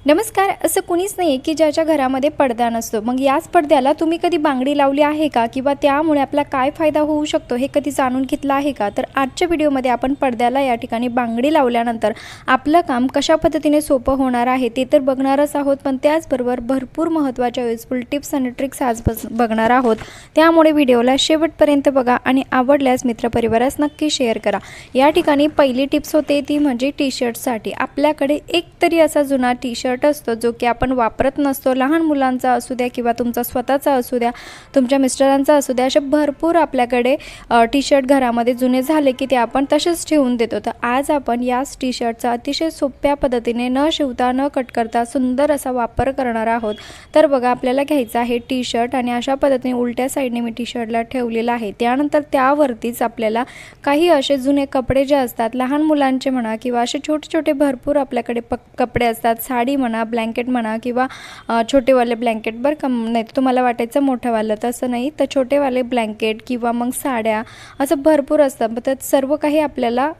नमस्कार. असं कुणीच नाही आहे की ज्याच्या घरामध्ये पडदा नसतो. मग याच पडद्याला तुम्ही कधी बांगडी लावली आहे का? किंवा त्यामुळे आपला काय फायदा होऊ शकतो हे कधी जाणून घेतलं आहे का? तर आजच्या व्हिडिओमध्ये आपण पडद्याला या ठिकाणी बांगडी लावल्यानंतर आपलं काम कशा पद्धतीने सोपं होणार आहे ते तर बघणारच आहोत, पण त्याचबरोबर भरपूर महत्त्वाच्या युजफुल टिप्स आणि ट्रिक्स आज बघणार आहोत. त्यामुळे व्हिडिओला शेवटपर्यंत बघा आणि आवडल्यास मित्रपरिवारास नक्की शेअर करा. या ठिकाणी पहिली टिप्स होते ती म्हणजे टी शर्टसाठी. आपल्याकडे एकतरी असा जुना टी शर्ट असतो जो की आपण वापरत नसतो. लहान मुलांचा असू द्या किंवा तुमचा स्वतःचा असू द्या, तुमच्या मिस्टरांचा असू द्या, असे भरपूर आपल्याकडे टी शर्ट घरामध्ये जुने झाले की ते आपण तसेच ठेवून देतो. तर आज आपण याच टी शर्टचा अतिशय सोप्या पद्धतीने न शिवता न कट करता सुंदर असा वापर करणार आहोत. तर बघा, आपल्याला घ्यायचं आहे टी शर्ट आणि अशा पद्धतीने उलट्या साईडने मी टी शर्टला ठेवलेलं आहे. त्यानंतर त्यावरतीच आपल्याला काही असे जुने कपडे जे असतात, लहान मुलांचे म्हणा किंवा असे छोटे छोटे भरपूर आपल्याकडे कपडे असतात, साडी म्हणा, ब्लँकेट म्हणा किंवा छोटेवाले ब्लँकेट, बरं का, नाही तुम्हाला वाटायचं मोठंवालं, तसं नाही, तर छोटेवाले ब्लँकेट किंवा मग साड्या असं भरपूर असतं. तर सर्व काही आपल्याला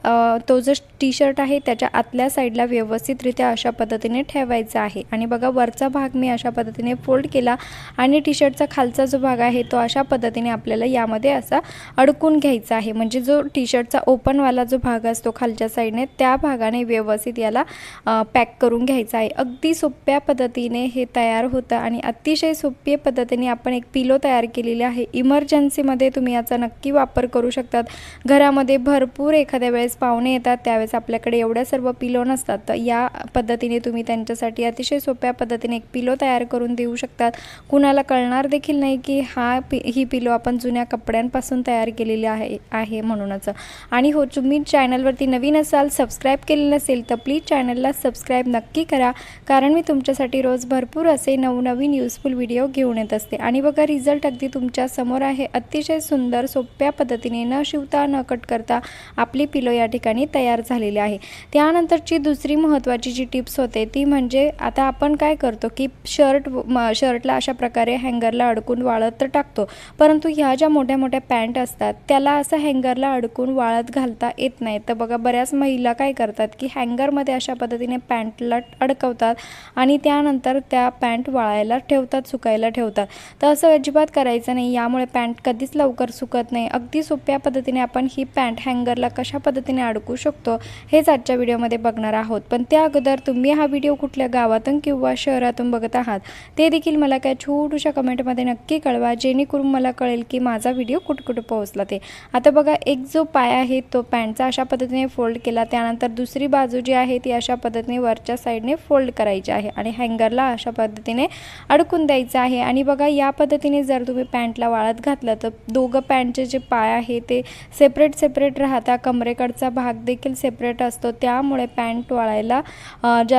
तो जो टी शर्ट आहे त्याच्या आतल्या साईडला व्यवस्थितरित्या अशा पद्धतीने ठेवायचा आहे. आणि बघा, वरचा भाग मी अशा पद्धतीने फोल्ड केला आणि टी शर्टचा खालचा जो भाग आहे तो अशा पद्धतीने आपल्याला यामध्ये असा अडकून घ्यायचा आहे. म्हणजे जो टी शर्टचा ओपनवाला जो भाग असतो खालच्या साईडने, त्या भागाने व्यवस्थित याला पॅक करून घ्यायचा आहे. अगदी सोप्या पद्धतीने हे तयार होतं आणि अतिशय सोप्या पद्धतीने आपण एक पिलो तयार केलेली आहे. इमर्जन्सीमध्ये तुम्ही याचा नक्की वापर करू शकतात. घरामध्ये भरपूर एखाद्या वेळेस पाहुणे येतात, त्यावेळेस आपल्याकडे एवढ्या सर्व पिलो नसतात, तर या पद्धतीने तुम्ही त्यांच्यासाठी अतिशय सोप्या पद्धतीने एक पिलो तयार करून देऊ शकतात. कुणाला कळणार देखील नाही की ही पिलो आपण जुन्या कपड्यांपासून तयार केलेली आहे म्हणूनच. आणि हो, तुम्ही चॅनलवरती नवीन असाल, सबस्क्राईब केलेलं नसेल तर प्लीज चॅनलला सबस्क्राईब नक्की करा, कारण मी तुमच्यासाठी रोज भरपूर असे नवनवीन युजफुल व्हिडिओ घेऊन येत असते. आणि बघा, रिझल्ट अगदी तुमच्या समोर आहे. अतिशय सुंदर सोप्या पद्धतीने न शिवता न कट करता आपली पिलो या ठिकाणी तयार झालेली आहे. त्यानंतरची दुसरी महत्त्वाची जी टिप्स होते ती म्हणजे, आता आपण काय करतो की शर्टला अशा प्रकारे हँगरला अडकून वाळत तर टाकतो, परंतु ह्या ज्या मोठ्या मोठ्या पॅन्ट असतात त्याला असं हँगरला अडकून वाळत घालता येत नाही. तर बघा, बऱ्याच महिला काय करतात की हँगरमध्ये अशा पद्धतीने पॅन्टला अडकवतात आणि त्यानंतर त्या पॅन्ट वाळायला ठेवतात, सुकायला ठेवतात. तर असं अजिबात करायचं नाही. यामुळे पॅन्ट कधीच लवकर सुकत नाही. अगदी सोप्या पद्धतीने आपण ही पॅन्ट हँगरला कशा पद्धतीने अडकू शकतो हेच आजच्या व्हिडिओमध्ये बघणार आहोत. पण त्या अगोदर तुम्ही हा व्हिडिओ कुठल्या गावातून किंवा शहरातून बघत आहात ते देखील मला काय छोट्याशा कमेंटमध्ये नक्की कळवा, जेणेकरून मला कळेल की माझा व्हिडिओ कुठं पोहोचला ते. आता बघा, एक जो पाय आहे तो पॅन्टचा अशा पद्धतीने फोल्ड केला, त्यानंतर दुसरी बाजू जी आहे ती अशा पद्धतीने वरच्या साईडने फोल्ड करायची आहे आणि हँगरला अशा पद्धतीने अडकून द्यायचं आहे. आणि बघा, या पद्धतीने जर तुम्ही पॅन्टला वाळत घातलं तर दोघं पॅन्टचे जे पाय आहे ते सेपरेट राहता. कमरेकडचा भाग देखील सेपरेट असतो, त्यामुळे पॅन्ट वाळायला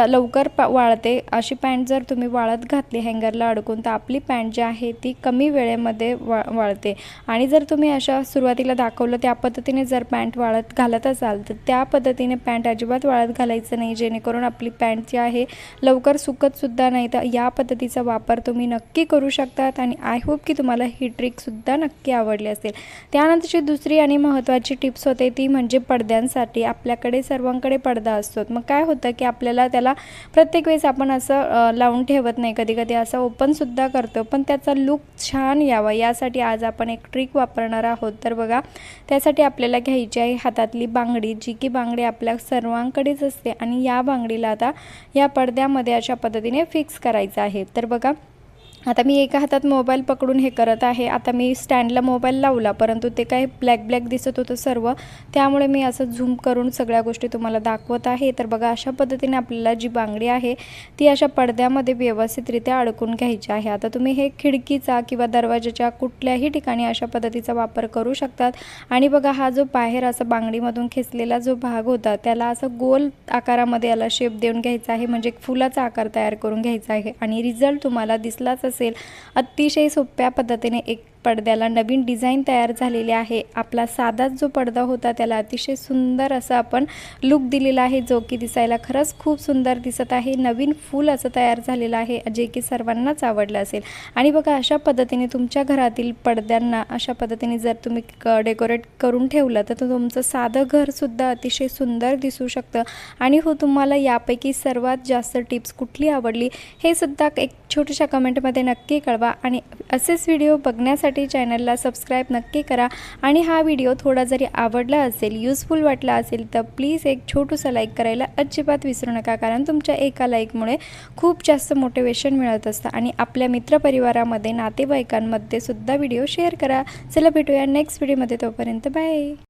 लवकर वाळते. अशी पॅन्ट जर तुम्ही वाळत घातली हँगरला अडकून तर आपली पॅन्ट जी आहे ती कमी वेळेमध्ये वाळते. आणि जर तुम्ही अशा सुरुवातीला दाखवलं त्या पद्धतीने जर पॅन्ट वाळत घालत असाल तर त्या पद्धतीने पॅन्ट अजिबात वाळत घालायचं नाही, जेणेकरून आपली पॅन्ट जी आहे लवकर सुकतसुद्धा नाही. तर या पद्धतीचा वापर तुम्ही नक्की करू शकतात आणि आय होप की तुम्हाला ही ट्रिकसुद्धा नक्की आवडली असेल. त्यानंतरची दुसरी आणि महत्त्वाची टिप्स होते ती म्हणजे पडद्यांसाठी. आपल्याकडे सर्वांकडे पडदा असतो, मग काय होतं की आपल्याला त्याला प्रत्येक वेळेस आपण असं लावून ठेवत नाही, कधी कधी असं ओपनसुद्धा करतो, पण त्याचा लुक छान यावा यासाठी आज आपण एक ट्रिक वापरणार आहोत. तर बघा, त्यासाठी आपल्याला घ्यायची आहे हातातली बांगडी, जी की बांगडी आपल्या सर्वांकडेच असते आणि या बांगडीला आता या पडद्यामध्ये अशा पद्धतीने फिक्स करायचं आहे. तर बघा, आता मी एका हातात मोबाईल पकडून हे करत आहे. आता मी स्टँडला मोबाईल लावला, परंतु ते काय ब्लॅक दिसत होतं सर्व, त्यामुळे मी असं झूम करून सगळ्या गोष्टी तुम्हाला दाखवत आहे. तर बघा, अशा पद्धतीने आपल्याला जी बांगडी आहे ती अशा पडद्यामध्ये व्यवस्थितरित्या अडकून घ्यायची आहे. आता तुम्ही हे खिडकीचा किंवा दरवाजाच्या कुठल्याही ठिकाणी अशा पद्धतीचा वापर करू शकतात. आणि बघा, हा जो बाहेर असा बांगडीमधून खेचलेला जो भाग होता त्याला असं गोल आकारामध्ये याला शेप देऊन घ्यायचा आहे, म्हणजे एक फुलाचा आकार तयार करून घ्यायचा आहे. आणि रिझल्ट तुम्हाला दिसलाच असेल. अतिशय सोप्या पद्धतीने एक पडद्याला नवीन डिझाईन तयार झालेली आहे. आपला साधाच जो पडदा होता त्याला अतिशय सुंदर असा आपण लुक दिलेला आहे, जो की दिसायला खरंच खूप सुंदर दिसत आहे. नवीन फूल असं तयार झालेलं आहे, जे की सर्वांनाच आवडलं असेल. आणि बघा, अशा पद्धतीने तुमच्या घरातील पडद्यांना अशा पद्धतीने जर तुम्ही डेकोरेट करून ठेवलं तर तुमचं साधं घरसुद्धा अतिशय सुंदर दिसू शकतं. आणि हो, तुम्हाला यापैकी सर्वात जास्त टिप्स कुठली आवडली हे सुद्धा एक छोट्याशा कमेंटमध्ये नक्की कळवा. आणि असेच व्हिडिओ बघण्यासाठी चॅनलला सबस्क्राईब नक्की करा. आणि हा व्हिडिओ थोडा जरी आवडला असेल, यूजफुल वाटला असेल तर प्लीज एक छोटंसं लाईक करायला अजिबात विसरू नका, कारण तुमच्या एका लाईकमुळे खूप जास्त मोटिवेशन मिळत असतं. आणि आपल्या मित्रपरिवारामध्ये, नातेवाईकांमध्ये सुद्धा व्हिडिओ शेअर करा. चला भेटूया नेक्स्ट व्हिडिओमध्ये, तोपर्यंत बाय.